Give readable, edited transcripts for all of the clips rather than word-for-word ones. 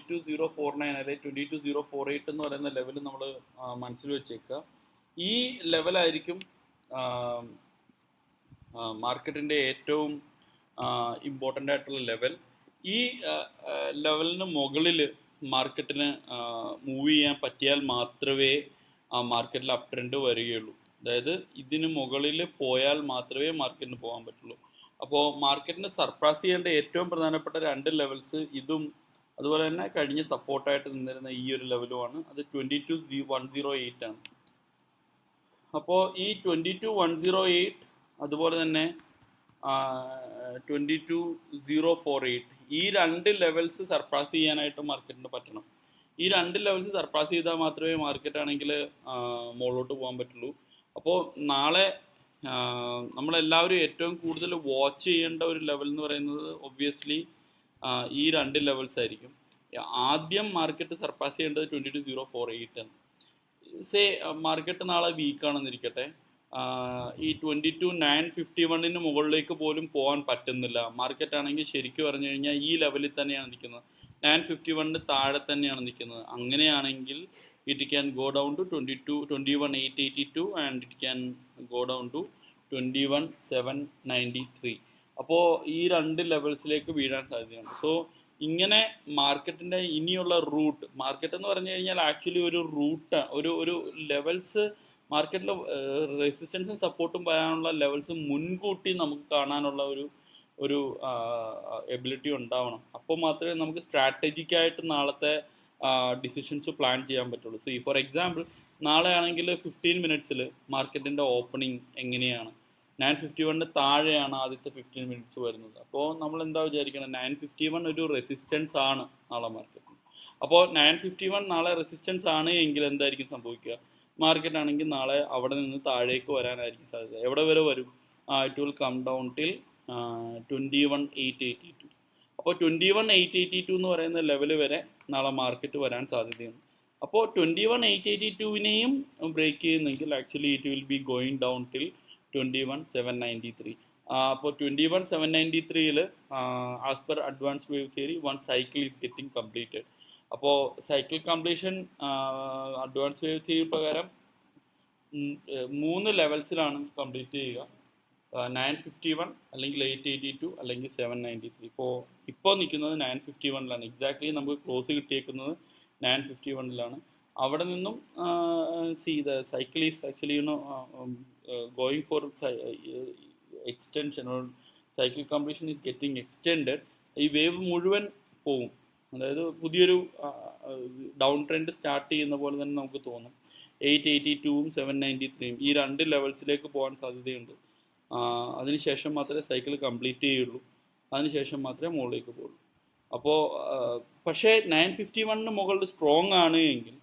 22,049 അല്ലെങ്കിൽ 22,048 എന്ന് പറയുന്ന ലെവൽ നമ്മൾ മനസ്സിൽ വെച്ചേക്കുക. ഈ ലെവലായിരിക്കും മാർക്കറ്റിൻ്റെ ഏറ്റവും ഇമ്പോർട്ടൻ്റ് ആയിട്ടുള്ള ലെവൽ. ഈ ലെവലിന് മുകളിൽ മാർക്കറ്റിന് മൂവ് ചെയ്യാൻ പറ്റിയാൽ മാത്രമേ ആ മാർക്കറ്റിൽ അപ് ട്രെൻഡ് വരികയുള്ളൂ. അതായത് ഇതിന് മുകളിൽ പോയാൽ മാത്രമേ മാർക്കറ്റിന് പോകാൻ പറ്റുള്ളൂ. അപ്പോൾ മാർക്കറ്റിന് സർപ്പാസ് ചെയ്യേണ്ട ഏറ്റവും പ്രധാനപ്പെട്ട രണ്ട് ലെവൽസ് ഇതും അതുപോലെ തന്നെ കഴിഞ്ഞ സപ്പോർട്ടായിട്ട് നിന്നിരുന്ന ഈ ഒരു ലെവലുമാണ്. അത് 22,108 ആണ്. അപ്പോൾ ഈ 22,108 അതുപോലെ തന്നെ 22,048 ഈ രണ്ട് ലെവൽസ് സർപ്പാസ് ചെയ്യാനായിട്ട് മാർക്കറ്റിന് പറ്റണം. ഈ രണ്ട് ലെവൽസ് സർപ്പാസ് ചെയ്താൽ മാത്രമേ മാർക്കറ്റ് ആണെങ്കിൽ മുകളിലോട്ട് പോകാൻ പറ്റുള്ളൂ. അപ്പോൾ നാളെ നമ്മളെല്ലാവരും ഏറ്റവും കൂടുതൽ വാച്ച് ചെയ്യേണ്ട ഒരു ലെവൽ എന്ന് പറയുന്നത് ഒബ്വിയസ്ലി ഈ രണ്ട് ലെവൽസ് ആയിരിക്കും. ആദ്യം മാർക്കറ്റ് സർപ്പാസ് ചെയ്യേണ്ടത് 22,048 ആണ്. സേ മാർക്കറ്റ് നാളെ വീക്കാണെന്നിരിക്കട്ടെ, ഈ 22,951 മുകളിലേക്ക് പോലും പോകാൻ പറ്റുന്നില്ല. മാർക്കറ്റ് ആണെങ്കിൽ ശരിക്കും പറഞ്ഞു കഴിഞ്ഞാൽ ഈ ലെവലിൽ തന്നെയാണ് നിൽക്കുന്നത്, 951 താഴെ തന്നെയാണ് നിൽക്കുന്നത്. അങ്ങനെയാണെങ്കിൽ it can go down to 21,882 and it can go down to 21,793. അപ്പോൾ ഈ രണ്ട് ലെവൽസിലേക്ക് വീഴാൻ സാധ്യതയുണ്ട്. സോ ഇങ്ങനെ മാർക്കറ്റിൻ്റെ ഇനിയുള്ള റൂട്ട്, മാർക്കറ്റ് എന്ന് പറഞ്ഞു കഴിഞ്ഞാൽ ആക്ച്വലി ഒരു റൂട്ട്, ഒരു ലെവൽസ് മാർക്കറ്റിൽ റെസിസ്റ്റൻസും സപ്പോർട്ടും വരാനുള്ള ലെവൽസ് മുൻകൂട്ടി നമുക്ക് കാണാനുള്ള ഒരു എബിലിറ്റി ഉണ്ടാവണം. അപ്പോൾ മാത്രമേ നമുക്ക് സ്ട്രാറ്റജിക്കായിട്ട് നാളത്തെ ഡിസിഷൻസ് പ്ലാൻ ചെയ്യാൻ പറ്റുള്ളൂ. സോ ഫോർ എക്സാമ്പിൾ നാളെ ആണെങ്കിൽ 15 മിനിറ്റ്സിൽ മാർക്കറ്റിൻ്റെ ഓപ്പണിംഗ് എങ്ങനെയാണ്, 951 താഴെയാണ് ആദ്യത്തെ 15 മിനിറ്റ്സ് വരുന്നത്. അപ്പോൾ നമ്മൾ എന്താ വിചാരിക്കണം, 951 ഒരു റെസിസ്റ്റൻസ് ആണ് നാളെ മാർക്കറ്റിന്. അപ്പോൾ 951 നാളെ റെസിസ്റ്റൻസ് ആണ് എങ്കിൽ എന്തായിരിക്കും സംഭവിക്കുക, മാർക്കറ്റ് ആണെങ്കിൽ നാളെ അവിടെ നിന്ന് താഴേക്ക് വരാനായിരിക്കും സാധ്യത. എവിടെ വരെ വരും, it will come down till 21,882. അപ്പോൾ 21,882 എന്ന് പറയുന്ന ലെവൽ വരെ നാളെ മാർക്കറ്റ് വരാൻ സാധ്യതയുണ്ട്. അപ്പോൾ 21,882 ബ്രേക്ക് ചെയ്യുന്നെങ്കിൽ actually it will be going down till 21,793. അപ്പോൾ 21,793 as per advance wave theory one cycle is getting completed. അപ്പോൾ cycle completion advance wave theory പ്രകാരം 3 ലെവൽസിലാണ് കംപ്ലീറ്റ് ചെയ്യുക, 951 അല്ലെങ്കിൽ 882 അല്ലെങ്കിൽ 793. ഇപ്പോൾ നിൽക്കുന്നത് 951 എക്സാക്ട്ലി നമുക്ക് ക്ലോസ് കിട്ടിയേക്കുന്നത് 951 അവിടെ നിന്നും the cycle is actually going for extension or cycle completion is getting extended. ഈ വേവ് മുഴുവൻ പോവും, അതായത് പുതിയൊരു ഡൗൺ ട്രെൻഡ് സ്റ്റാർട്ട് ചെയ്യുന്ന പോലെ തന്നെ നമുക്ക് തോന്നും. 882 793 ഈ രണ്ട് ലെവൽസിലേക്ക് പോകാൻ സാധ്യതയുണ്ട്. അതിനുശേഷം മാത്രമേ സൈക്കിൾ കംപ്ലീറ്റ് ചെയ്യുള്ളൂ, അതിനുശേഷം മാത്രമേ മുകളിലേക്ക് പോകുള്ളൂ. അപ്പോൾ പക്ഷേ 951 മുകളിൽ സ്ട്രോങ് ആണ് എങ്കിൽ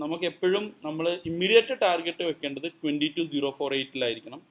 നമുക്ക് എപ്പോഴും നമ്മൾ ഇമ്മീഡിയറ്റ് ടാർഗറ്റ് വെക്കേണ്ടത് 22,048